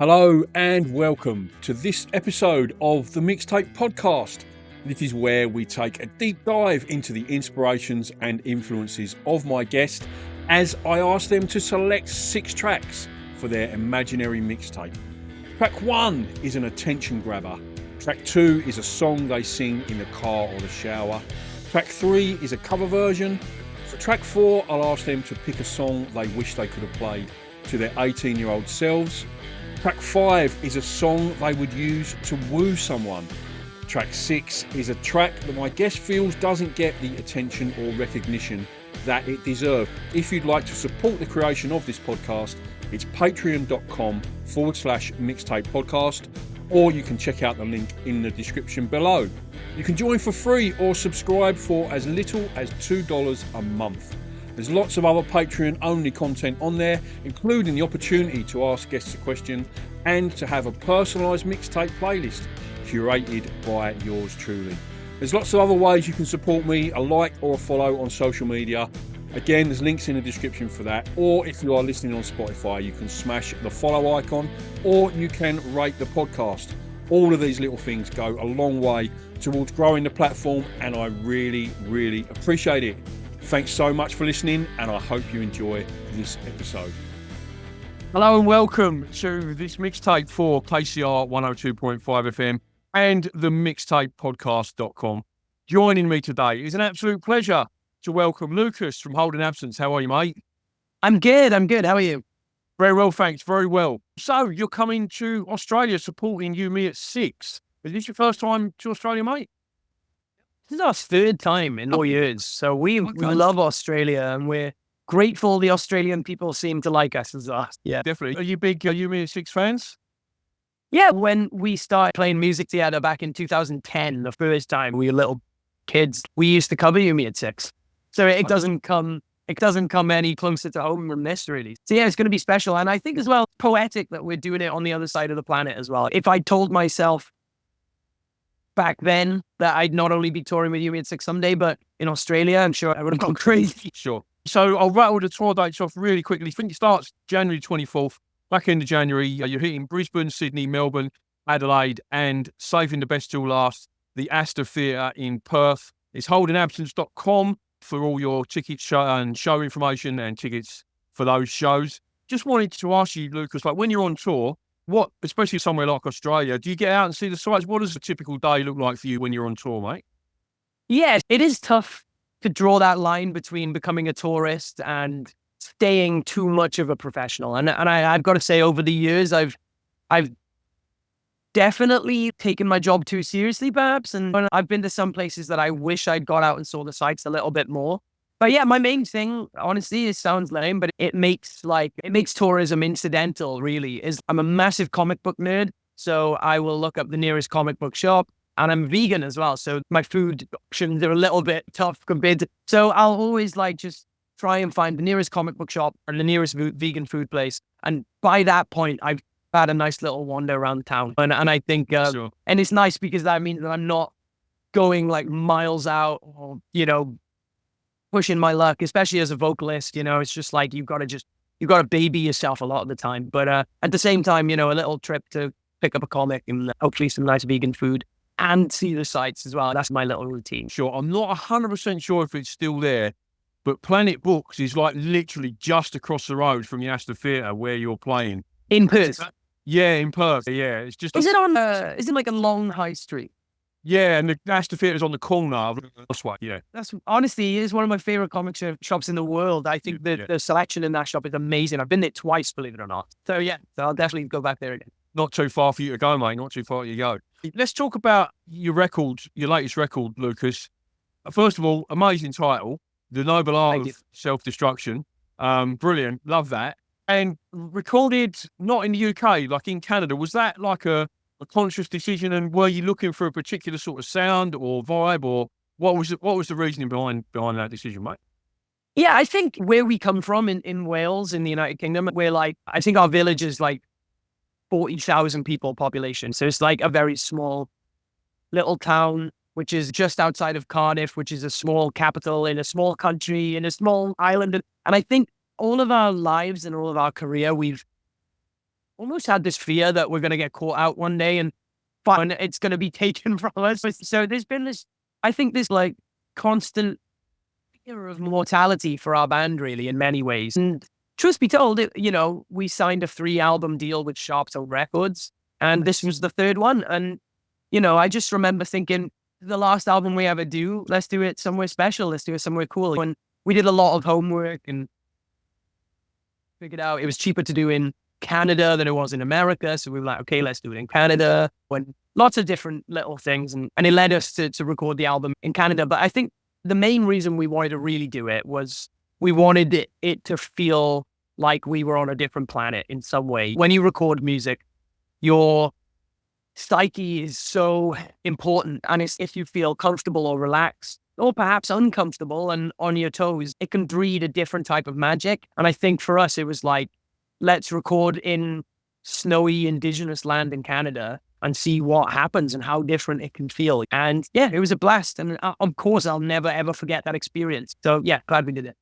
Hello and welcome to this episode of the Mixtape podcast. This is where we take a deep dive into the inspirations and influences of my guest as I ask them to select 6 tracks for their imaginary mixtape. Track 1 is an attention grabber. Track 2 is a song they sing in the car or the shower. Track 3 is a cover version. For track 4, I'll ask them to pick a song they wish they could have played to their 18-year-old selves. Track 5 is a song they would use to woo someone. Track 6 is a track that my guest feels doesn't get the attention or recognition that it deserves. If you'd like to support the creation of this podcast, it's patreon.com/mixtape podcast, or you can check out the link in the description below. You can join for free or subscribe for as little as $2 a month. There's lots of other Patreon-only content on there, including the opportunity to ask guests a question and to have a personalised mixtape playlist curated by yours truly. There's lots of other ways you can support me, a like or a follow on social media. Again, there's links in the description for that. Or if you are listening on Spotify, you can smash the follow icon or you can rate the podcast. All of these little things go a long way towards growing the platform, and I really, really appreciate it. Thanks so much for listening, and I hope you enjoy this episode. Hello and welcome to this mixtape for KCR 102.5 FM and the mixtapepodcast.com. Joining me today is an absolute pleasure to welcome Lucas from Holding Absence. How are you, mate? I'm good. How are you? Very well, thanks. Very well. So you're coming to Australia supporting You Me at 6. Is this your first time to Australia, mate? This is our 3rd time in 4 years. So we love Australia, and we're grateful the Australian people seem to like us as us. Yeah, definitely. Are you big You Me at 6 fans? Yeah, when we started playing music together back in 2010, the first time we were little kids, we used to cover You Me at 6. So it doesn't come any closer to home than this, really. So yeah, it's going to be special. And I think as well, poetic that we're doing it on the other side of the planet as well. If I told myself back then that I'd not only be touring with You Me at 6 someday, but in Australia, I'm sure I would have gone crazy. Sure. So I'll rattle the tour dates off really quickly. I think it starts January 24th. Back end of January, you're hitting Brisbane, Sydney, Melbourne, Adelaide, and saving the best till last, the Astor Theatre in Perth. It's holdingabsence.com for all your tickets and show information and tickets for those shows. Just wanted to ask you, Lucas, like when you're on tour, what, especially somewhere like Australia, do you get out and see the sights? What does a typical day look like for you when you're on tour, mate? Yeah, it is tough to draw that line between becoming a tourist and staying too much of a professional. And I've got to say, over the years, I've definitely taken my job too seriously, perhaps. And I've been to some places that I wish I'd got out and saw the sights a little bit more. But yeah, my main thing, honestly, it sounds lame, but it makes tourism incidental, really, is I'm a massive comic book nerd. So I will look up the nearest comic book shop, and I'm vegan as well. So my food options are a little bit tough compared to, so I'll always just try and find the nearest comic book shop or the nearest vegan food place. And by that point, I've had a nice little wander around town. And I think, Sure. And it's nice because that means that I'm not going miles out or, pushing my luck, especially as a vocalist. It's just you've got to baby yourself a lot of the time. But at the same time, a little trip to pick up a comic and hopefully some nice vegan food and see the sights as well. That's my little routine. Sure. I'm not 100% sure if it's still there, but Planet Books is literally just across the road from the Astor Theatre where you're playing. In Perth? Yeah, in Perth. Yeah. It's just. Is it a long high street? Yeah, and the Astor Theatre is on the corner. That's right, yeah. That's honestly, it is one of my favorite comic shops in the world. I think the selection in that shop is amazing. I've been there twice, believe it or not. So yeah, I'll definitely go back there again. Not too far for you to go, mate. Not too far to go. Let's talk about your latest record, Lucas. First of all, amazing title, The Noble Art of Self-Destruction. Brilliant, love that. And recorded not in the UK, in Canada. Was that a conscious decision, and were you looking for a particular sort of sound or vibe, or what was the reasoning behind that decision, mate? Yeah, I think where we come from in Wales, in the United Kingdom, we're I think our village is 40,000 people population. So it's a very small little town, which is just outside of Cardiff, which is a small capital in a small country, in a small island. And I think all of our lives and all of our career, we've almost had this fear that we're going to get caught out one day and it's going to be taken from us. So there's been this, I think this like constant fear of mortality for our band, really, in many ways. And truth be told, we signed a 3-album deal with Sharptone Records, and this was the 3rd one. And, I just remember thinking, the last album we ever do, let's do it somewhere special. Let's do it somewhere cool. And we did a lot of homework and figured out it was cheaper to do in Canada than it was in America. So we were like, okay, let's do it in Canada. When lots of different little things. And it led us to record the album in Canada. But I think the main reason we wanted to really do it was we wanted it to feel like we were on a different planet in some way. When you record music, your psyche is so important. And if you feel comfortable or relaxed, or perhaps uncomfortable and on your toes, it can breed a different type of magic. And I think for us, it was like, let's record in snowy indigenous land in Canada and see what happens and how different it can feel. And yeah, it was a blast. And of course, I'll never, ever forget that experience. So yeah, glad we did it.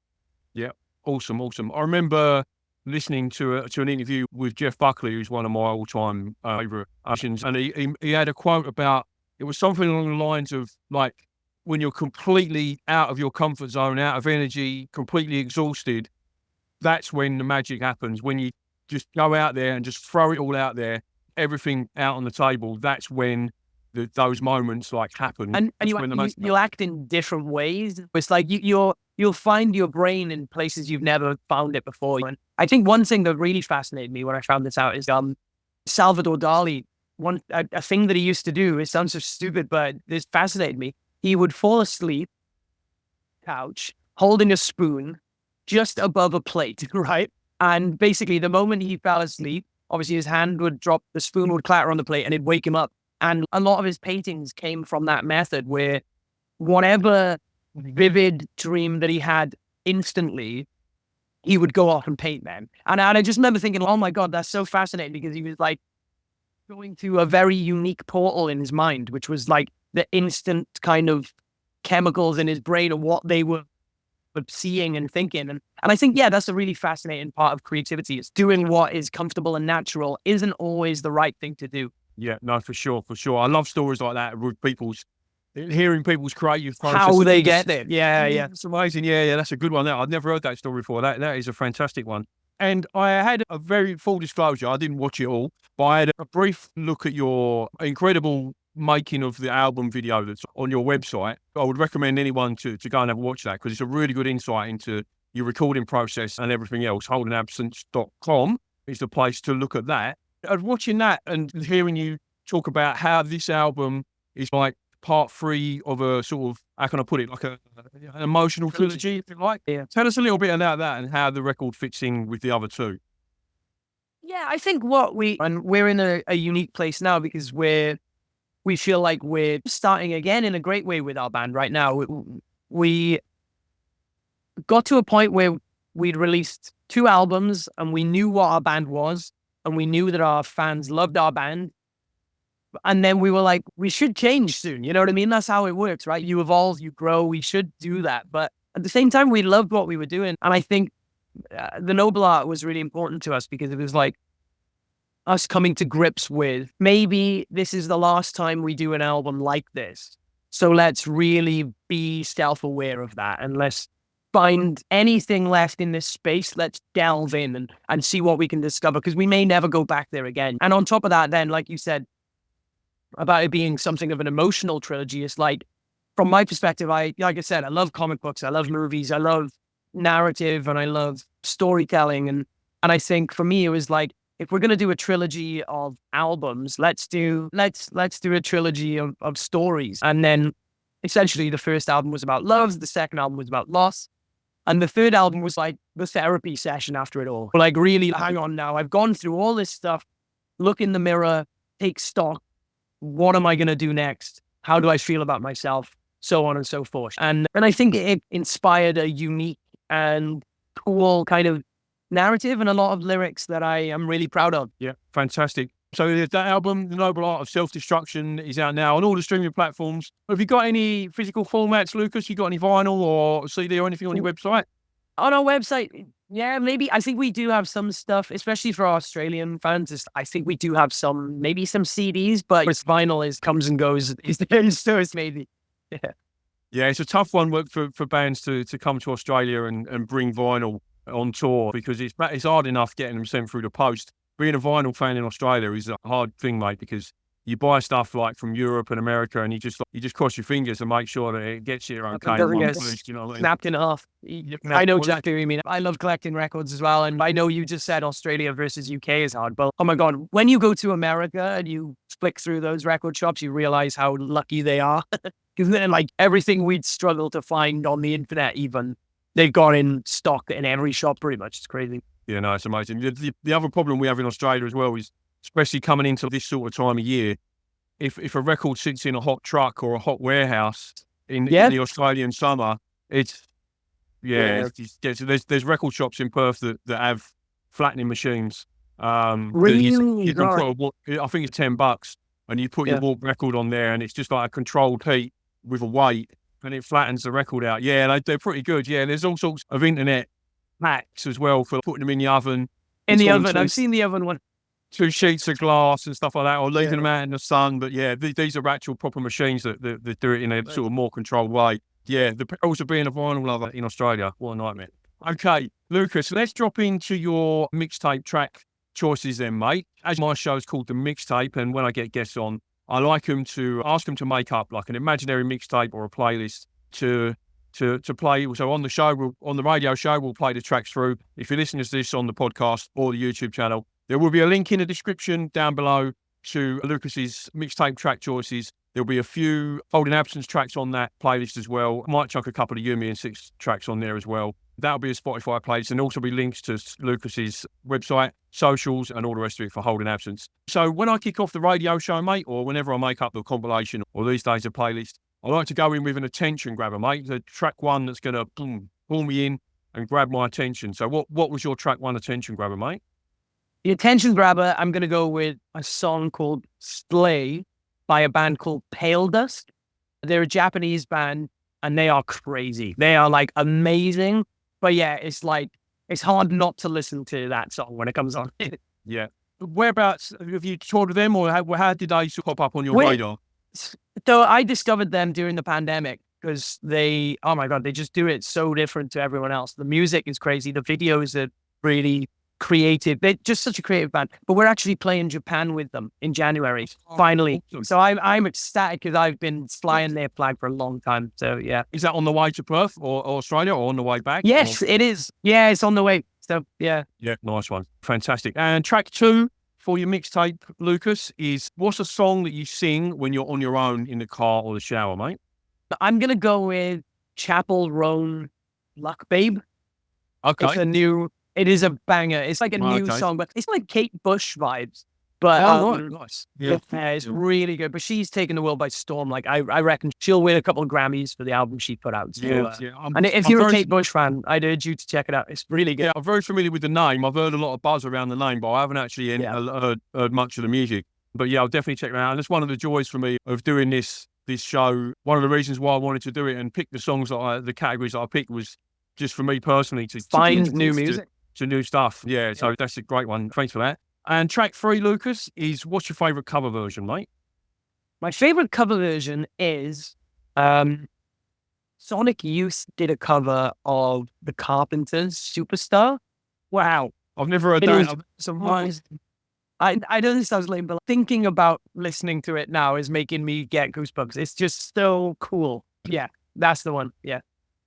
Yeah, awesome. I remember listening to an interview with Jeff Buckley, who's one of my all-time favorite musicians, and he had a quote about, it was something along the lines of like, when you're completely out of your comfort zone, out of energy, completely exhausted, that's when the magic happens. When you just go out there and just throw it all out there, everything out on the table, that's when those moments like happen. And you'll act in different ways. It's like you'll find your brain in places you've never found it before. And I think one thing that really fascinated me when I found this out is Salvador Dali. A thing that he used to do, it sounds so stupid, but this fascinated me. He would fall asleep, couch, holding a spoon just above a plate, right? And basically the moment he fell asleep, obviously his hand would drop, the spoon would clatter on the plate and it'd wake him up. And a lot of his paintings came from that method where whatever vivid dream that he had instantly, he would go off and paint them. And I just remember thinking, oh my God, that's so fascinating, because he was like going to a very unique portal in his mind, which was like the instant kind of chemicals in his brain and what they were seeing and thinking. And I think, yeah, that's a really fascinating part of creativity. It's doing what is comfortable and natural isn't always the right thing to do. Yeah, no, for sure. I love stories like that with hearing people's creative process. How they get there. Yeah. It's amazing. Yeah, that's a good one. I'd never heard that story before. That is a fantastic one. And I had a very full disclosure. I didn't watch it all, but I had a brief look at your incredible making of the album video that's on your website. I would recommend anyone to go and have a watch that, because it's a really good insight into your recording process and everything else. holdingabsence.com is the place to look at that. And watching that and hearing you talk about how this album is like part 3 of a sort of, how can I put it, like an emotional trilogy, if you like. Yeah. Tell us a little bit about that and how the record fits in with the other 2. Yeah, I think we're in a unique place now, because we feel like we're starting again in a great way with our band right now. We got to a point where we'd released 2 albums and we knew what our band was, and we knew that our fans loved our band. And then we were like, we should change soon. You know what I mean? That's how it works, right? You evolve, you grow, we should do that. But at the same time, we loved what we were doing. And I think the noble art was really important to us, because it was like us coming to grips with, maybe this is the last time we do an album like this. So let's really be self-aware of that, and let's find anything left in this space. Let's delve in and see what we can discover, because we may never go back there again. And on top of that, then, like you said, about it being something of an emotional trilogy, it's like, from my perspective, like I said, I love comic books, I love movies, I love narrative, and I love storytelling. And I think for me, it was like, if we're going to do a trilogy of albums, let's do a trilogy of stories. And then essentially the first album was about love, the second album was about loss, and the third album was like the therapy session after it all. Like, really, hang on now, I've gone through all this stuff, look in the mirror, take stock. What am I going to do next? How do I feel about myself? So on and so forth. And I think it inspired a unique and cool kind of narrative and a lot of lyrics that I am really proud of. Yeah, fantastic. So that album, The Noble Art of Self-Destruction, is out now on all the streaming platforms. Have you got any physical formats, Lucas? You got any vinyl or CD or anything on your website? On our website, Yeah, maybe. I think we do have some stuff, especially for Australian fans. I think we do have maybe some CDs, but with vinyl comes and goes. Is there in stores maybe? Yeah. Yeah, it's a tough one for bands to come to Australia and bring vinyl on tour because it's hard enough getting them sent through the post. Being a vinyl fan in Australia is a hard thing, mate, because you buy stuff like from Europe and America, and you just cross your fingers and make sure that it gets here okay. Doesn't get snapped in half. I know exactly what you mean. I love collecting records as well, and I know you just said Australia versus UK is hard, but oh my god, when you go to America and you flick through those record shops, you realize how lucky they are. Because then, like everything we'd struggle to find on the internet, even they've got in stock in every shop pretty much. It's crazy. Yeah, no, it's amazing. The other problem we have in Australia as well is, especially coming into this sort of time of year, if a record sits in a hot truck or a hot warehouse in the Australian summer, there's record shops in Perth that have flattening machines. Really? You can put I think it's $10, and you put your warp record on there, and it's just like a controlled heat with a weight, and it flattens the record out. Yeah, they're pretty good. Yeah, there's all sorts of internet hacks as well for putting them in the oven. In the oven, I've seen the oven one. 2 sheets of glass and stuff like that, or leaving them out in the sun. But yeah, these are actual proper machines that do it in a sort of more controlled way. Yeah, the perils of being a vinyl lover in Australia, what a nightmare. Okay, Lucas, let's drop into your mixtape track choices then, mate. As my show's called The Mixtape, and when I get guests on, I like them to ask them to make up like an imaginary mixtape or a playlist to play. So on the show, on the radio show, we'll play the tracks through. If you're listening to this on the podcast or the YouTube channel, there will be a link in the description down below to Lucas's mixtape track choices. There'll be a few Holding Absence tracks on that playlist as well. I might chuck a couple of Yumi and Six tracks on there as well. That'll be a Spotify playlist, and also be links to Lucas's website, socials, and all the rest of it for Holding Absence. So when I kick off the radio show, mate, or whenever I make up the compilation, or these days a playlist, I like to go in with an attention grabber, mate. The track one that's going to pull me in and grab my attention. So what was your track one attention grabber, mate? The attention grabber, I'm going to go with a song called Slay by a band called Pale Dust. They're a Japanese band, and they are crazy. They are like amazing. But yeah, it's hard not to listen to that song when it comes on. Yeah. Whereabouts have you toured with them, or how did they pop up on your radar? So I discovered them during the pandemic because they just do it so different to everyone else. The music is crazy. The videos are really creative. They're just such a creative band. But we're actually playing Japan with them in January, finally. Awesome. So I'm ecstatic because I've been flying their flag for a long time. So yeah. Is that on the way to Perth or Australia, or on the way back? Yes, it is. Yeah, it's on the way. So yeah. Yeah, nice one. Fantastic. And track two for your mixtape, Lucas, is what's a song that you sing when you're on your own in the car or the shower, mate? I'm going to go with Chapel Roan Luck Babe. Okay. It is a banger. It's like a new song, but it's like Kate Bush vibes. But nice. Yeah, it's really good. But she's taken the world by storm. Like I reckon she'll win a couple of Grammys for the album she put out. So, and if you're a Kate Bush fan, I'd urge you to check it out. It's really good. Yeah, I'm very familiar with the name. I've heard a lot of buzz around the name, but I haven't actually heard much of the music. But yeah, I'll definitely check it out. And it's one of the joys for me of doing this show. One of the reasons why I wanted to do it and pick the songs the categories that I picked was just for me personally to find new music. To new stuff. Yeah, so that's a great one. Thanks for that. And track three, Lucas, is what's your favourite cover version, mate? My favourite cover version is Sonic Youth did a cover of The Carpenters' Superstar. Wow. I've never heard that. I know this sounds lame, but thinking about listening to it now is making me get goosebumps. It's just so cool. Yeah, that's the one. Yeah.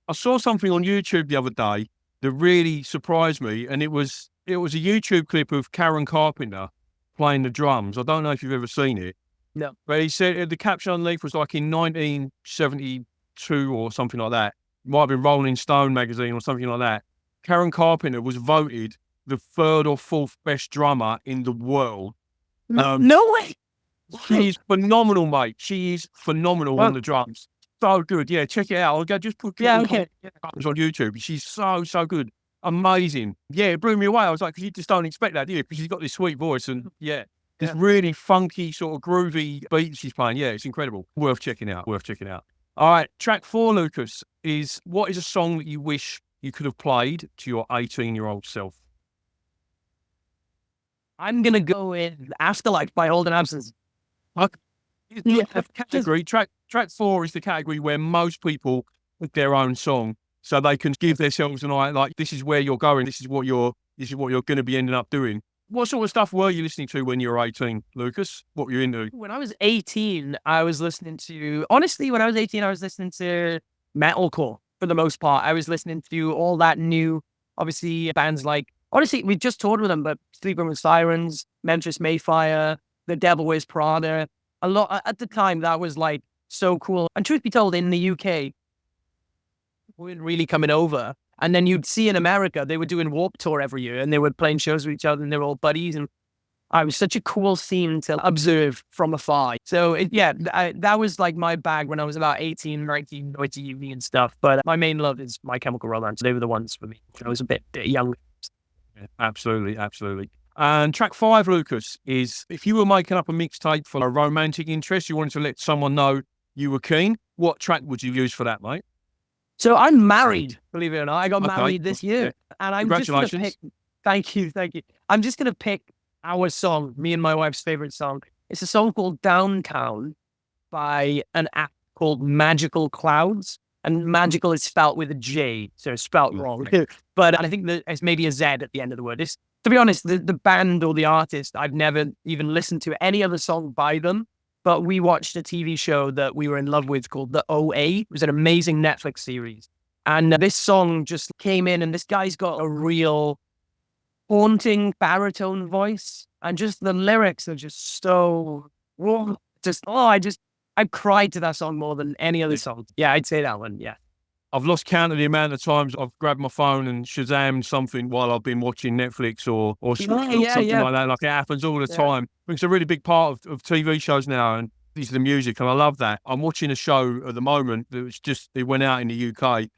I saw something on YouTube the other day that really surprised me, and it was a YouTube clip of Karen Carpenter playing the drums. I don't know if you've ever seen it. No. But he said the caption underneath was like in 1972 or something like that. It might have been Rolling Stone magazine or something like that. Karen Carpenter was voted the 3rd or 4th best drummer in the world. No way. She's phenomenal, mate. She is phenomenal on the drums. So good. Yeah, check it out. I'll go just put on YouTube. She's so good. Amazing. Yeah, it blew me away. I was like, because you just don't expect that, do you? Because she's got this sweet voice and this really funky sort of groovy beat she's playing. Yeah, it's incredible. Worth checking out. All right, track 4, Lucas, is what is a song that you wish you could have played to your 18-year-old self? I'm going to go with Afterlife by Holden Absence. Okay. Yeah, category. Track 4 is the category where most people pick their own song, so they can give themselves an eye, like, this is where you're going, this is what you're going to be ending up doing. What sort of stuff were you listening to when you were 18, Lucas? What were you into? When I was 18, I was listening to, honestly, when I was 18, I was listening to metalcore for the most part. I was listening to all that new, obviously, bands like, honestly, we just toured with them, but Sleeping with Sirens, Memphis Mayfire, The Devil Wears Prada. A lot at the time, that was like so cool. And truth be told, in the UK, we weren't really coming over. And then you'd see in America, they were doing Warped Tour every year, and they were playing shows with each other, and they were all buddies. And it was such a cool scene to observe from afar. So that was like my bag when I was about 18, 19, going to uni and stuff. But my main love is My Chemical Romance. They were the ones for me when I was a bit young. Yeah, absolutely, absolutely. And track 5, Lucas, is if you were making up a mixtape for a romantic interest, you wanted to let someone know you were keen, what track would you use for that, mate? So I'm married, believe it or not. I got married this year. Yeah. And I'm just going to pick... Thank you. I'm just going to pick our song, me and my wife's favorite song. It's a song called Downtown by an app called Magical Clouds. And magical is spelt with a J, so it's spelt wrong. But I think that it's maybe a Z at the end of the word. To be honest, the band or the artist, I've never even listened to any other song by them. But we watched a TV show that we were in love with called The OA. It was an amazing Netflix series. And this song just came in, and this guy's got a real haunting baritone voice. And just the lyrics are just so... I cried to that song more than any other song. Yeah, I'd say that one, yeah. I've lost count of the amount of times I've grabbed my phone and Shazammed something while I've been watching Netflix or something like that. Like, it happens all the time. It's a really big part of TV shows now, and is the music, and I love that. I'm watching a show at the moment it went out in the UK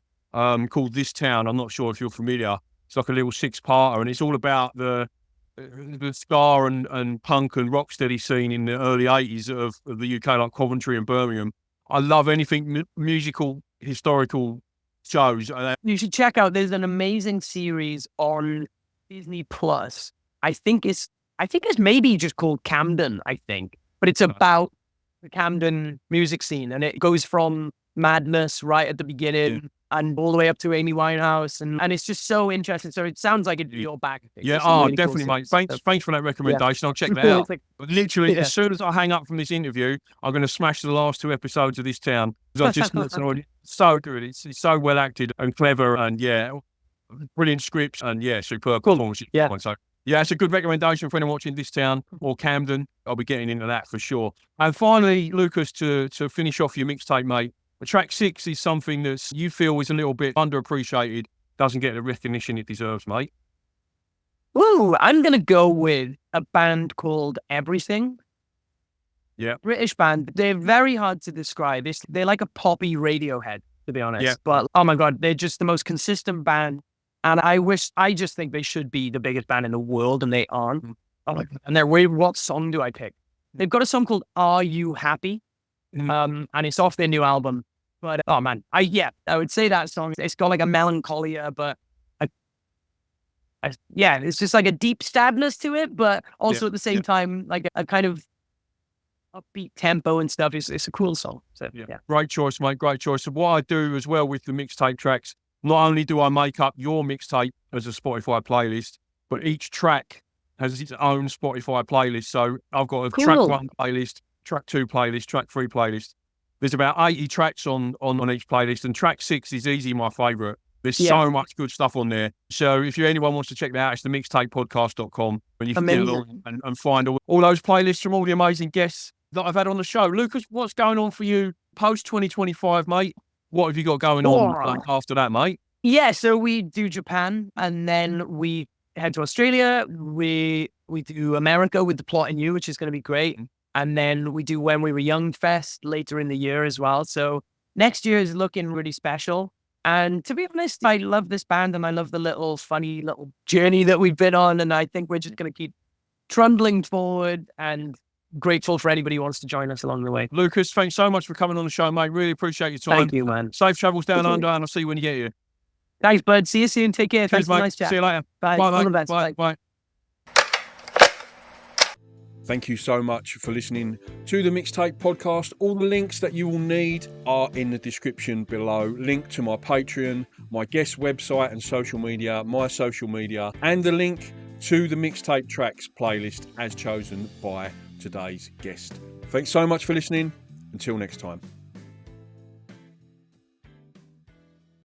called This Town. I'm not sure if you're familiar. It's like a little 6-parter, and it's all about the ska and punk and rocksteady scene in the early 80s of the UK, like Coventry and Birmingham. I love anything musical, historical shows. You should check out, there's an amazing series on Disney Plus. I think it's maybe just called Camden, but it's about the Camden music scene, and it goes from madness right at the beginning and all the way up to Amy Winehouse, and it's just so interesting. So it sounds like your bag. Yeah, really definitely, cool, mate. Thanks for that recommendation. I'll check that out. But literally, as soon as I hang up from this interview, I'm going to smash the last 2 episodes of This Town. It's so good. It's so well acted and clever, and brilliant scripts, and superb performance. Yeah. So it's a good recommendation for anyone watching This Town or Camden. I'll be getting into that for sure. And finally, Lucas, to finish off your mixtape, mate, track 6 is something that you feel is a little bit underappreciated, doesn't get the recognition it deserves, mate. Ooh, I'm going to go with a band called Everything. Yeah. British band. They're very hard to describe. They're like a poppy Radiohead, to be honest. Yeah. But, oh my God, they're just the most consistent band. And I just think they should be the biggest band in the world, and they aren't. And what song do I pick? They've got a song called Are You Happy? And it's off their new album. But oh man, I would say that song. It's got like a melancholia, but it's just like a deep sadness to it, but also at the same time like a kind of upbeat tempo and stuff. It's a cool song. So Great choice, mate. Great choice. So what I do as well with the mixtape tracks, not only do I make up your mixtape as a Spotify playlist, but each track has its own Spotify playlist. So I've got a track 1 playlist, track 2 playlist, track 3 playlist. There's about 80 tracks on each playlist, and track 6 is easily my favourite. There's so much good stuff on there. So if anyone wants to check that out, it's themixtapepodcast.com, and you can get along and find all those playlists from all the amazing guests that I've had on the show. Lucas, what's going on for you post 2025, mate? What have you got going on after that, mate? Yeah, so we do Japan, and then we head to Australia. We do America with The Plot in You, which is going to be great. And then we do When We Were Young Fest later in the year as well. So next year is looking really special. And to be honest, I love this band, and I love the funny little journey that we've been on. And I think we're just going to keep trundling forward, and grateful for anybody who wants to join us along the way. Lucas, thanks so much for coming on the show, mate. Really appreciate your time. Thank you, man. Safe travels down under, and I'll see you when you get here. Thanks, bud. See you soon. Take care. Cheers, Thanks for the mate. nice chat. See you later. Bye. Bye, All mate. the best. Bye. Bye. Bye. Thank you so much for listening to the Mixtape podcast. All the links that you will need are in the description below. Link to my Patreon, my guest website and social media, my social media, and the link to the Mixtape tracks playlist as chosen by today's guest. Thanks so much for listening. Until next time.